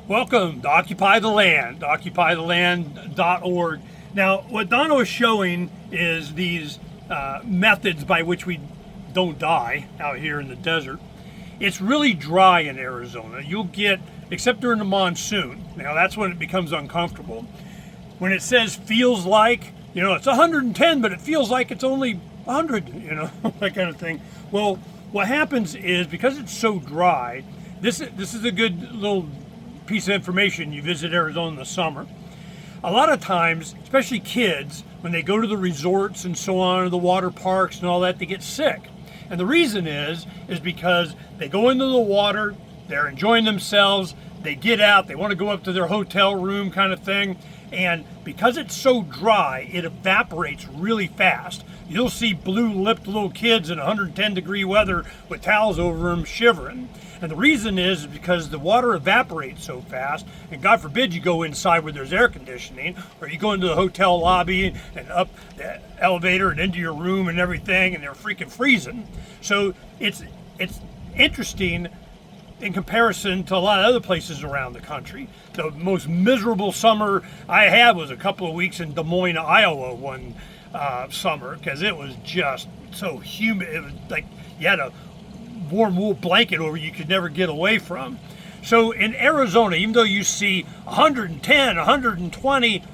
Welcome to Occupy the Land, occupytheland.org. Now, what Donna was showing is these methods by which we don't die out here in the desert. It's really dry in Arizona. You'll get, except during the monsoon, now that's when it becomes uncomfortable. When it says feels like, it's 110, but it feels like it's only 100, that kind of thing. Well, what happens is because it's so dry, this is a good little piece of information. You visit Arizona in the summer. A lot of times, especially kids, when they go to the resorts and so on, or the water parks and all that, they get sick. And the reason is because they go into the water, they're enjoying themselves, they get out, they want to go up to their hotel room kind of thing, and because it's so dry, it evaporates really fast. You'll see blue-lipped little kids in 110-degree weather with towels over them shivering. And the reason is because the water evaporates so fast, and God forbid you go inside where there's air conditioning, or you go into the hotel lobby and up the elevator and into your room and everything, and they're freaking freezing. So it's interesting in comparison to a lot of other places around the country. The most miserable summer I had was a couple of weeks in Des Moines, Iowa one summer, because it was just so humid. It was like you had a warm wool blanket over you could never get away from. So in Arizona, even though you see 110, 120,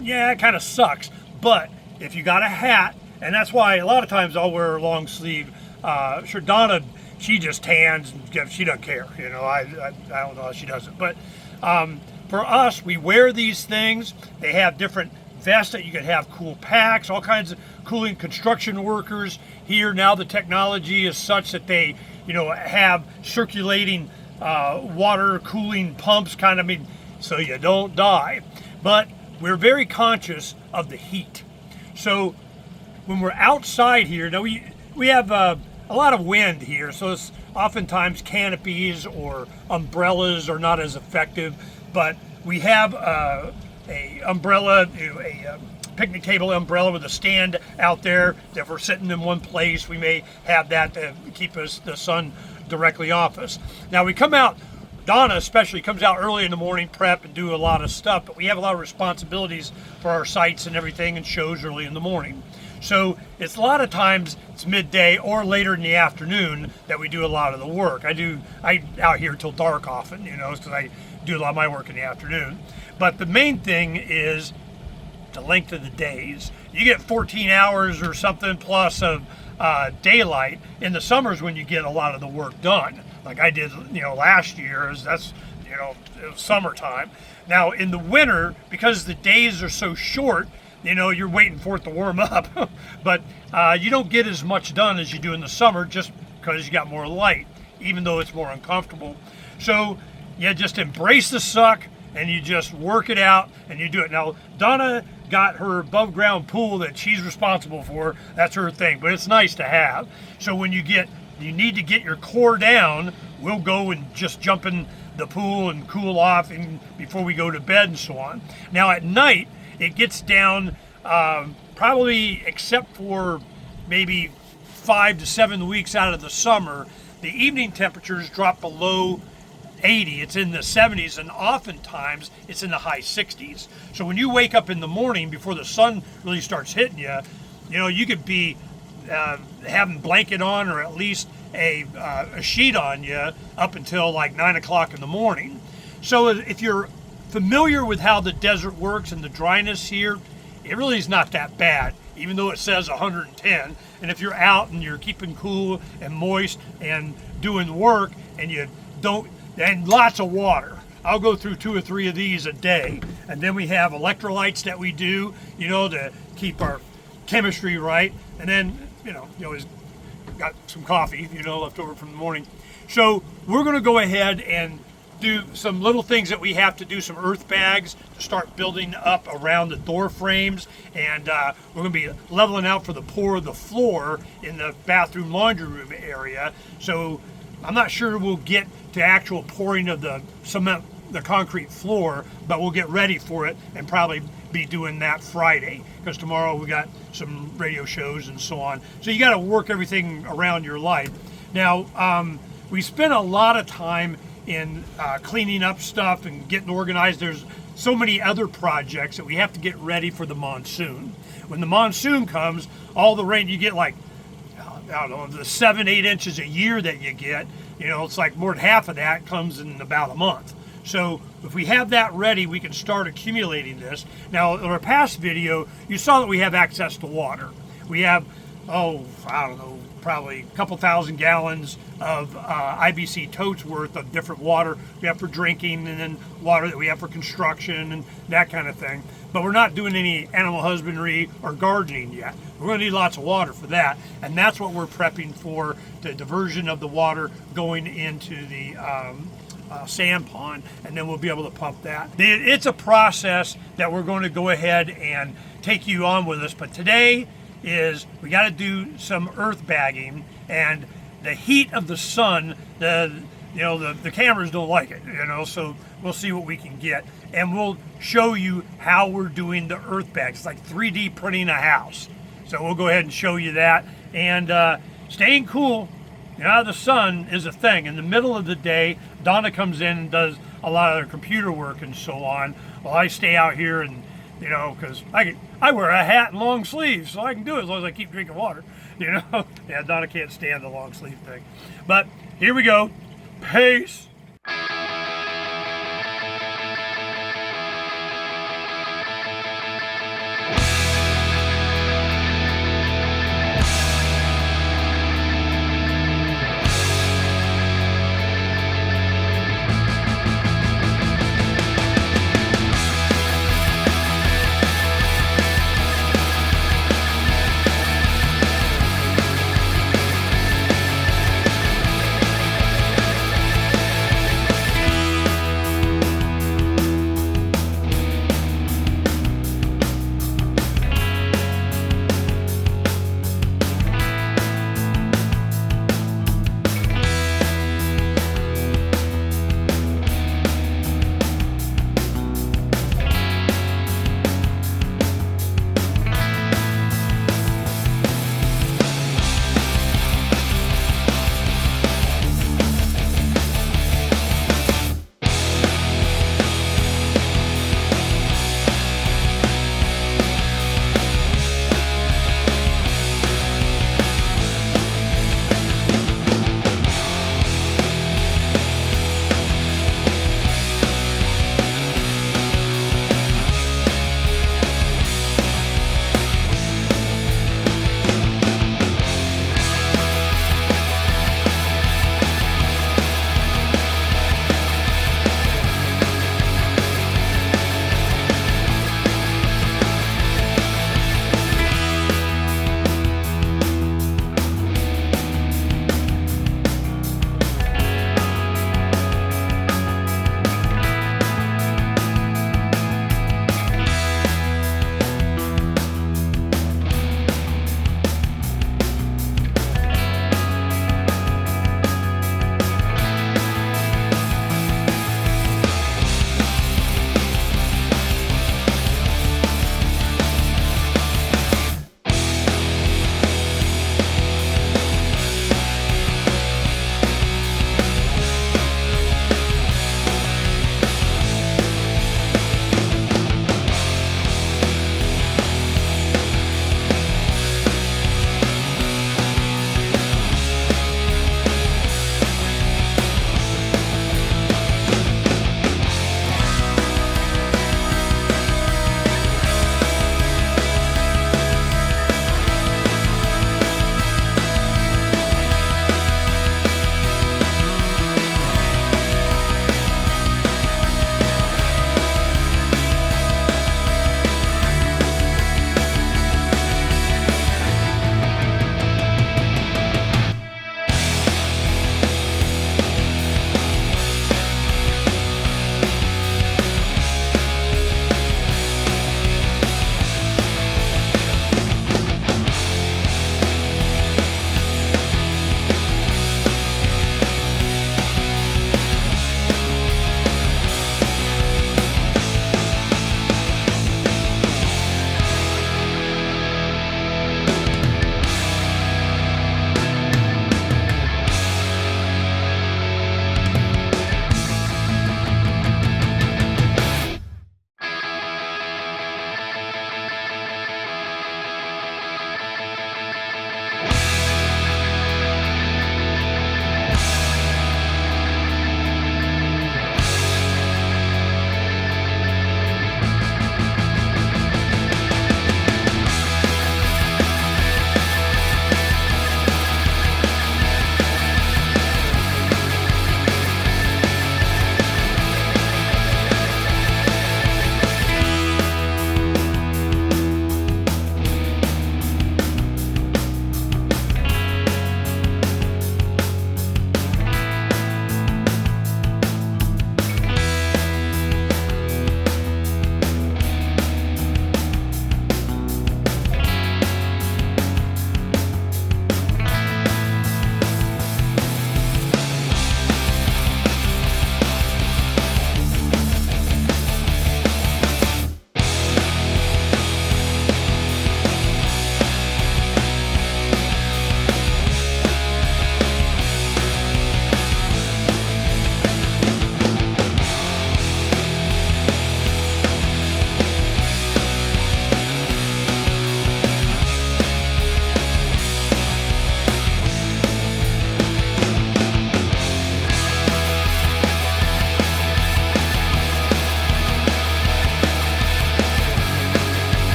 yeah, it kind of sucks. But if you got a hat, and that's why a lot of times I'll wear a long sleeve. Sure, Donna, she just tans, and she doesn't care. I don't know, she doesn't. But for us, we wear these things. They have different vests that you can have cool packs, all kinds of cooling. Construction workers here now, the technology is such that they have circulating water cooling pumps so you don't die. But we're very conscious of the heat. So when we're outside here, now we have a lot of wind here, so it's oftentimes canopies or umbrellas are not as effective, but we have a umbrella, a picnic table umbrella with a stand out there. If we're sitting in one place, we may have that to keep the sun directly off us. Now we come out, Donna especially comes out early in the morning, prep and do a lot of stuff, but we have a lot of responsibilities for our sites and everything and shows early in the morning. So it's a lot of times it's midday or later in the afternoon that we do a lot of the work. I out here till dark often, because I do a lot of my work in the afternoon. But the main thing is the length of the days. You get 14 hours or something plus of daylight in the summers when you get a lot of the work done. Like I did, last year. It was summertime. Now in the winter, because the days are so short, you're waiting for it to warm up. But you don't get as much done as you do in the summer just because you got more light, even though it's more uncomfortable. So you just embrace the suck and you just work it out and you do it. Now, Donna got her above ground pool that she's responsible for. That's her thing, but it's nice to have. So when you need to get your core down, we'll go and just jump in the pool and cool off before we go to bed and so on. Now at night, it gets down probably, except for maybe 5 to 7 weeks out of the summer, the evening temperatures drop below 80. It's in the 70s, and oftentimes it's in the high 60s. So when you wake up in the morning before the sun really starts hitting you, you could be having a blanket on or at least a sheet on you up until like 9 o'clock in the morning. So if you're familiar with how the desert works and the dryness here, it really is not that bad, even though it says 110. And if you're out and you're keeping cool and moist and doing work and lots of water. I'll go through 2 or 3 of these a day. And then we have electrolytes that we do, to keep our chemistry right. And then, you always got some coffee, left over from the morning. So we're going to go ahead and do some little things that we have to do, some earth bags to start building up around the door frames, and we're going to be leveling out for the pour of the floor in the bathroom laundry room area. So I'm not sure we'll get to actual pouring of the cement, the concrete floor, but we'll get ready for it and probably be doing that Friday, because tomorrow we got some radio shows and so on. So you got to work everything around your life. Now, we spent a lot of time in cleaning up stuff and getting organized. There's so many other projects that we have to get ready for the monsoon. When the monsoon comes, all the rain you get, like, I don't know, the 7-8 inches a year that you get, you know, it's like more than half of that comes in about a month. So if we have that ready, we can start accumulating this. Now, in our past video, you saw that we have access to water. We have, I don't know, probably a couple thousand gallons of IBC totes worth of different water we have for drinking, and then water that we have for construction and that kind of thing. But we're not doing any animal husbandry or gardening yet. We're going to need lots of water for that, and that's what we're prepping for, the diversion of the water going into the sand pond, and then we'll be able to pump that. It's a process that we're going to go ahead and take you on with us, but today is we got to do some earth bagging, and the heat of the sun, the cameras don't like it, so we'll see what we can get, and we'll show you how we're doing the earth bags. It's like 3D printing a house, so we'll go ahead and show you that. And staying cool out of the sun is a thing. In the middle of the day, Donna comes in and does a lot of their computer work and so on, while I stay out here and because I wear a hat and long sleeves, so I can do it as long as I keep drinking water, Yeah, Donna can't stand the long sleeve thing. But here we go. Peace.